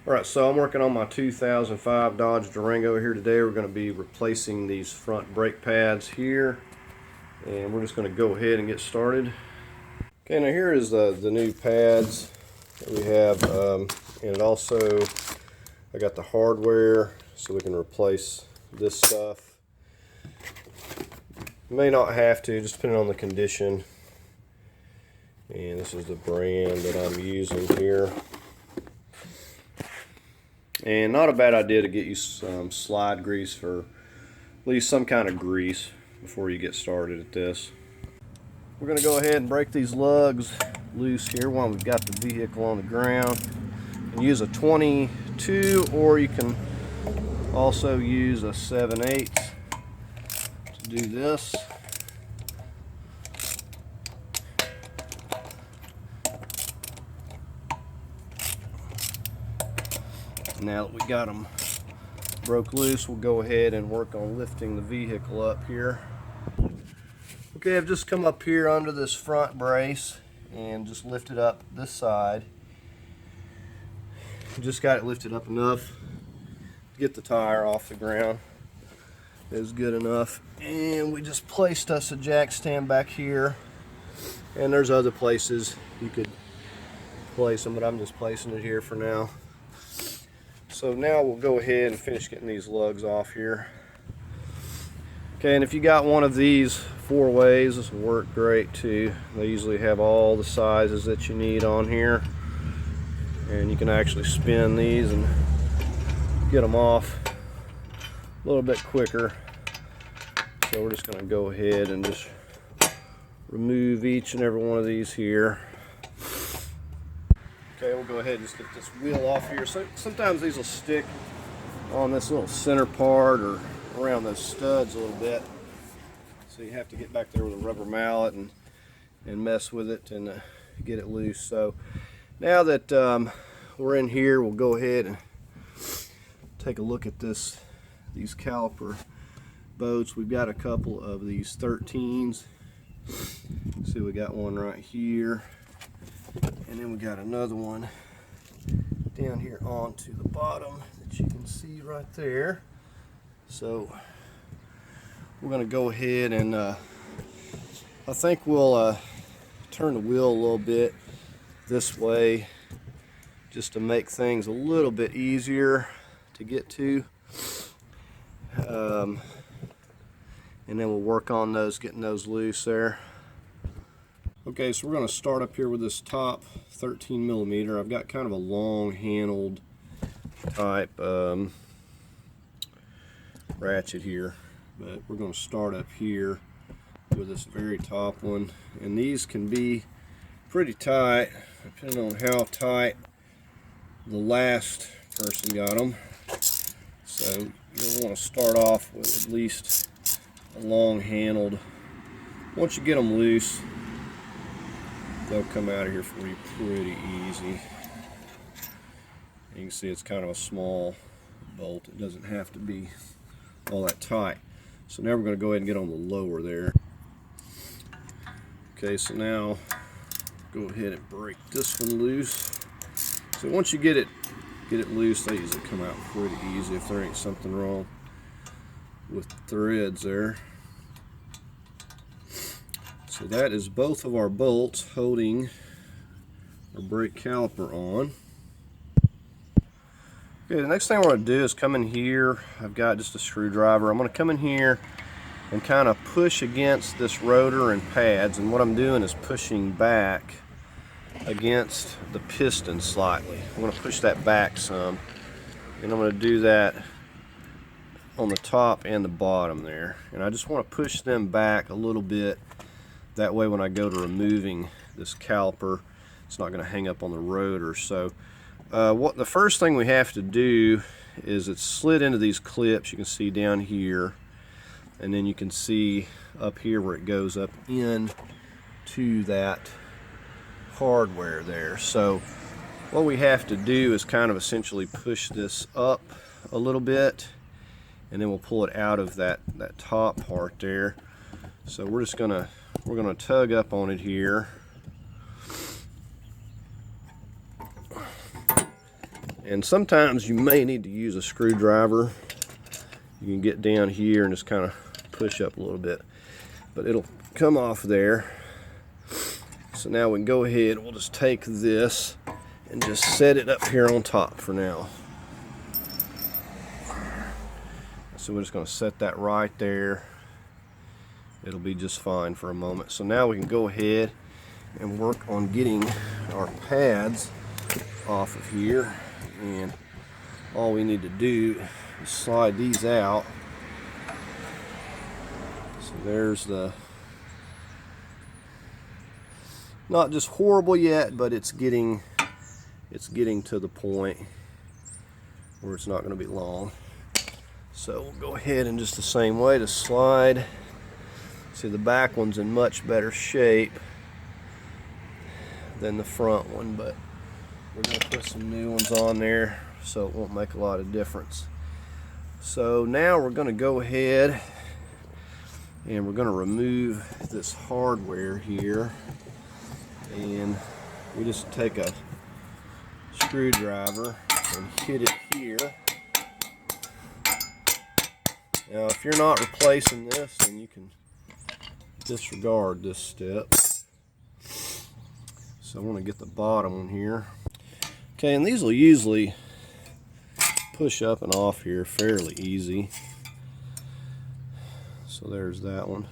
Alright, so I'm working on my 2005 Dodge Durango here today. We're going to be replacing these front brake pads here, and we're just going to go ahead and get started. Okay, now here is the new pads that we have, and it also, I got the hardware so we can replace this stuff. You may not have to, just depending on the condition. And this is the brand that I'm using here. And not a bad idea to get you some slide grease, for at least some kind of grease, before you get started at this. We're going to go ahead and break these lugs loose here while we've got the vehicle on the ground. You can use a 22, or you can also use a 7/8 to do this. Now that we got them broke loose, we'll go ahead and work on lifting the vehicle up here. Okay, I've just come up here under this front brace and just lifted up this side. Just got it lifted up enough to get the tire off the ground. It was good enough. And we just placed us a jack stand back here. And there's other places you could place them, but I'm just placing it here for now. So now we'll go ahead and finish getting these lugs off here. Okay, and if you got one of these 4-ways, this will work great too. They usually have all the sizes that you need on here. And you can actually spin these and get them off a little bit quicker. So we're just going to go ahead and just remove each and every one of these here. Okay, we'll go ahead and just get this wheel off here. So sometimes these will stick on this little center part or around those studs a little bit. So you have to get back there with a rubber mallet and mess with it and get it loose. So now that we're in here, we'll go ahead and take a look at these caliper bolts. We've got a couple of these 13s. See, we got one right here. And then we got another one down here onto the bottom that you can see right there. So we're going to go ahead and I think we'll turn the wheel a little bit this way just to make things a little bit easier to get to. And then we'll work on those, getting those loose there. Okay, so we're going to start up here with this top 13mm. I've got kind of a long handled type ratchet here, but we're going to start up here with this very top one. And these can be pretty tight depending on how tight the last person got them. So you'll want to start off with at least a long handled. Once you get them loose, they'll come out of here for you pretty easy. You can see it's kind of a small bolt. It doesn't have to be all that tight. So now we're going to go ahead and get on the lower there. Okay, so now go ahead and break this one loose. So once you get it loose, they usually come out pretty easy if there ain't something wrong with the threads there. So that is both of our bolts holding our brake caliper on. Okay, the next thing we're going to do is come in here. I've got just a screwdriver. I'm going to come in here and kind of push against this rotor and pads, and what I'm doing is pushing back against the piston slightly. I'm going to push that back some, and I'm going to do that on the top and the bottom there. And I just want to push them back a little bit. That way when I go to removing this caliper, it's not going to hang up on the rotor. So what the first thing we have to do is it's slid into these clips. You can see down here, and then you can see up here where it goes up in to that hardware there. So what we have to do is kind of essentially push this up a little bit, and then we'll pull it out of that top part there. So we're gonna tug up on it here, And sometimes you may need to use a screwdriver. You can get down here and just kind of push up a little bit, but it'll come off there. So now we can go ahead, we'll just take this and just set it up here on top for now. So we're just going to set that right there. It'll be just fine for a moment. So now we can go ahead and work on getting our pads off of here. And all we need to do is slide these out. So there's the, not just horrible yet, but it's getting to the point where it's not going to be long. So we'll go ahead and just the same way to slide. See, the back one's in much better shape than the front one, but we're going to put some new ones on there so it won't make a lot of difference. So now we're going to go ahead and we're going to remove this hardware here, and we just take a screwdriver and hit it here. Now if you're not replacing this, then you can disregard this step. So I want to get the bottom one here. Okay, and these will usually push up and off here fairly easy. So there's that one.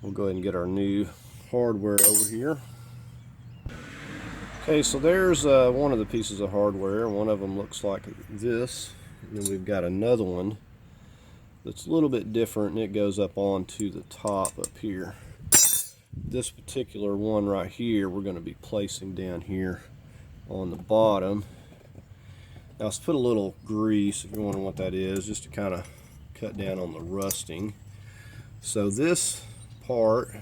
We'll go ahead and get our new hardware over here. Okay, so there's one of the pieces of hardware. One of them looks like this, and then we've got another one that's a little bit different, and it goes up onto the top up here. This particular one right here we're going to be placing down here on the bottom. Now let's put a little grease, if you're wondering what that is, just to kind of cut down on the rusting. So this part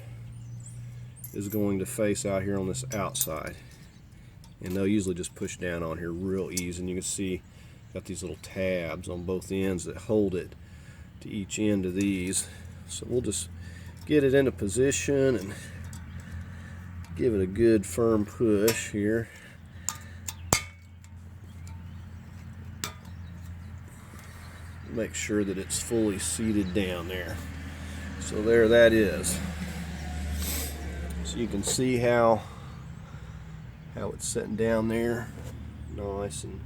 is going to face out here on this outside, and they'll usually just push down on here real easy, and you can see got these little tabs on both ends that hold it to each end of these. So we'll just get it into position and give it a good firm push here. Make sure that it's fully seated down there. So there that is. So you can see how it's sitting down there, nice and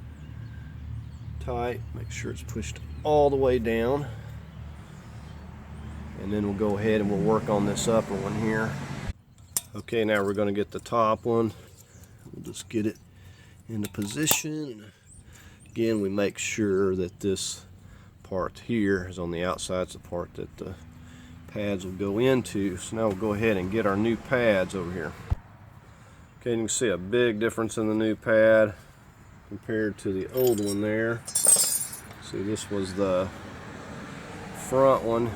tight. Make sure it's pushed all the way down. And then we'll go ahead and we'll work on this upper one here. Okay, now we're going to get the top one. We'll just get it into position. Again, we make sure that this part here is on the outside. It's the part that the pads will go into. So now we'll go ahead and get our new pads over here. Okay, you can see a big difference in the new pad compared to the old one there. See, this was the front one.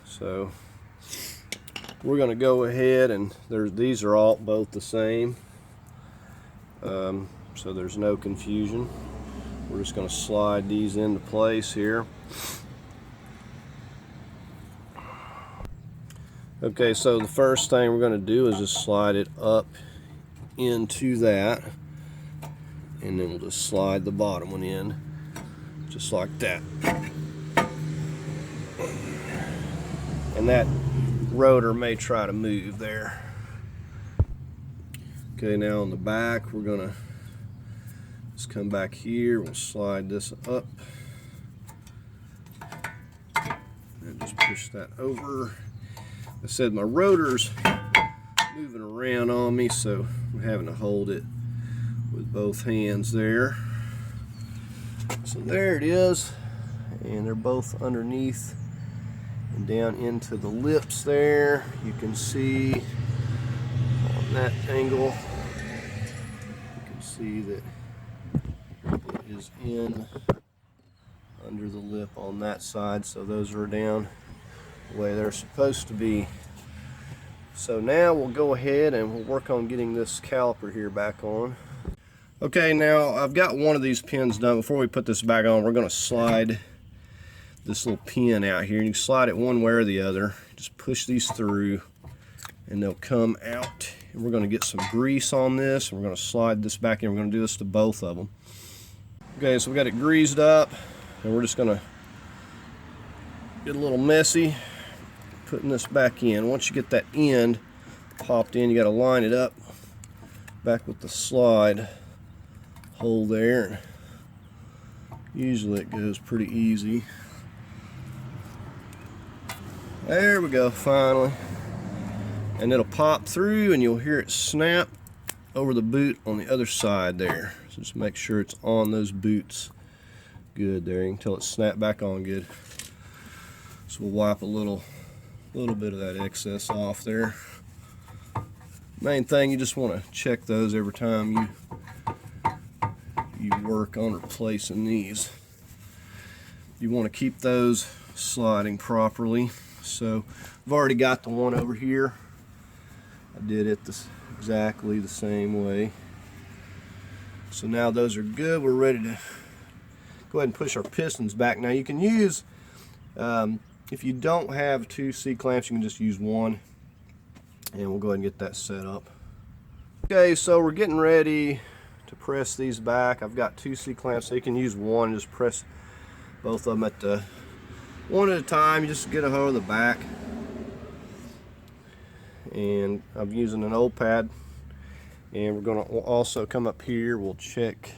So we're going to go ahead and these are all both the same, so there's no confusion. We're just going to slide these into place here. Okay, so the first thing we're going to do is just slide it up into that, and then we'll just slide the bottom one in just like that. And that rotor may try to move there. Okay, now on the back we're gonna just come back here, we'll slide this up and just push that over. I said my rotor's moving around on me, so I'm having to hold it with both hands there. So there it is, and they're both underneath and down into the lips there. You can see on that angle, you can see that it is in under the lip on that side, so those are down the way they're supposed to be. So now we'll go ahead and we'll work on getting this caliper here back on. Okay, now I've got one of these pins done. Before we put this back on, we're going to slide this little pin out here. You can slide it one way or the other. Just push these through and they'll come out And we're going to get some grease on this, and we're going to slide this back in. We're going to do this to both of them. Okay, so we got it greased up, and we're just going to get a little messy putting this back in. Once you get that end popped in, you got to line it up back with the slide hole there. Usually it goes pretty easy. There we go, finally. And it'll pop through and you'll hear it snap over the boot on the other side there. So just make sure it's on those boots good there. You can tell it snapped back on good. So we'll wipe a little bit of that excess off there. Main thing, you just want to check those every time you work on replacing these. You want to keep those sliding properly. So I've already got the one over here. I did it exactly the same way. So now those are good. We're ready to go ahead and push our pistons back. Now you can use, if you don't have two C-clamps, you can just use one. And we'll go ahead and get that set up. Okay, so we're getting ready to press these back. I've got two C-clamps, so you can use one. Just press both of them at the one at a time. You just get a hold of the back. And I'm using an old pad. And we're going to also come up here. We'll check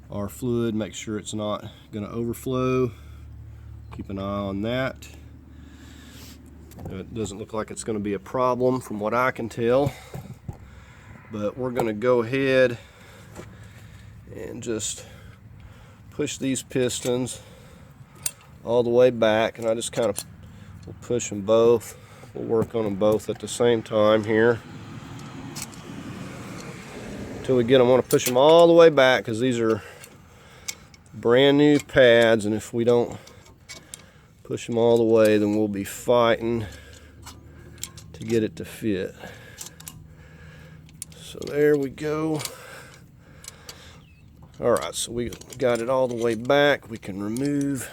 our fluid, make sure it's not going to overflow. Keep an eye on that. It doesn't look like it's going to be a problem from what I can tell. But we're going to go ahead and just push these pistons all the way back. And I just kind of will push them both. We'll work on them both at the same time here until we get them. I want to push them all the way back because these are brand new pads, and if we don't push them all the way, then we'll be fighting to get it to fit. So there we go. Alright, so we got it all the way back. We can remove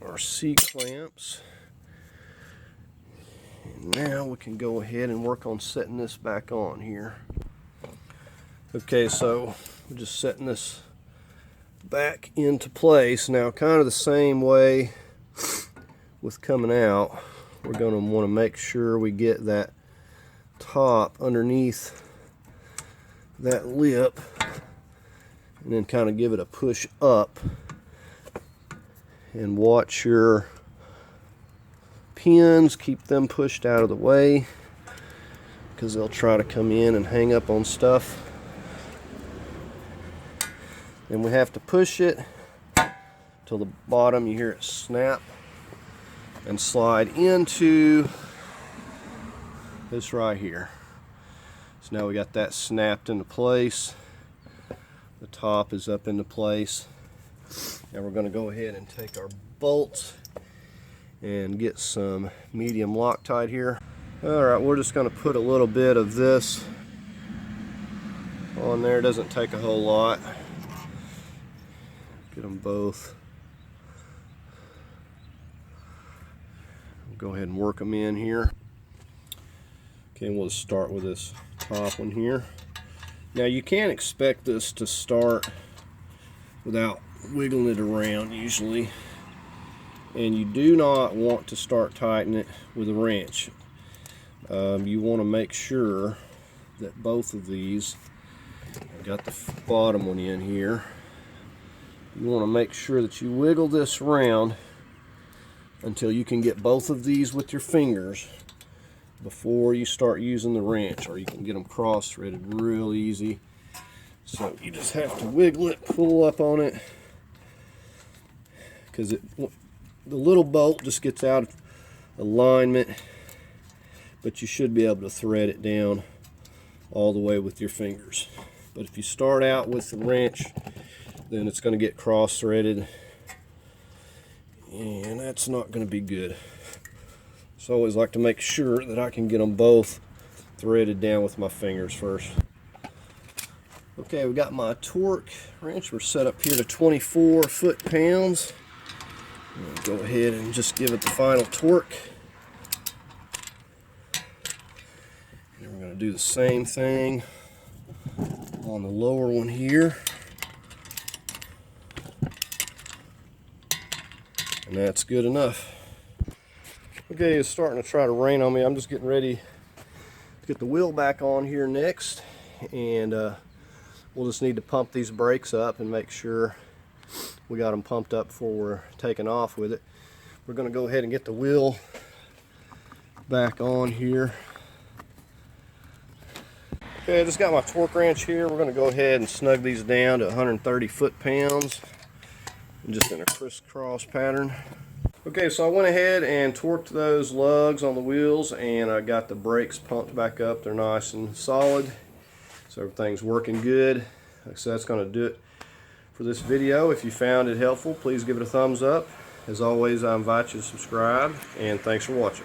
our C-clamps. Now we can go ahead and work on setting this back on here. Okay, so we're just setting this back into place. Now, kind of the same way with coming out, we're going to want to make sure we get that top underneath that lip and then kind of give it a push up, and watch your pins, keep them pushed out of the way because they'll try to come in and hang up on stuff. Then we have to push it till the bottom, you hear it snap, and slide into this right here. So now we got that snapped into place. The top is up into place. Now we're going to go ahead and take our bolts and get some medium Loctite here. Alright, we're just going to put a little bit of this on there. It doesn't take a whole lot. Get them both. Go ahead and work them in here. Okay, and we'll just start with this top one here. Now you can't expect this to start without wiggling it around usually. And you do not want to start tightening it with a wrench. You want to make sure that both of these, I've got the bottom one in here, you want to make sure that you wiggle this around until you can get both of these with your fingers before you start using the wrench, or you can get them cross-threaded real easy. So you just have to wiggle it, pull up on it, because the little bolt just gets out of alignment, but you should be able to thread it down all the way with your fingers. But if you start out with the wrench, then it's going to get cross-threaded, and that's not going to be good. So I always like to make sure that I can get them both threaded down with my fingers first. Okay, we got my torque wrench. We're set up here to 24 foot-pounds. Go ahead and just give it the final torque. do the same thing on the lower one here. And that's good enough. Okay, it's starting to try to rain on me. I'm just getting ready to get the wheel back on here next. And we'll just need to pump these brakes up and make sure we got them pumped up before we're taking off with it. We're going to go ahead and get the wheel back on here. Okay, I just got my torque wrench here. We're going to go ahead and snug these down to 130 foot-pounds, just in a crisscross pattern. Okay, so I went ahead and torqued those lugs on the wheels, and I got the brakes pumped back up. They're nice and solid, so everything's working good. So that's going to do it for this video. If you found it helpful, please give it a thumbs up. As always, I invite you to subscribe, and thanks for watching.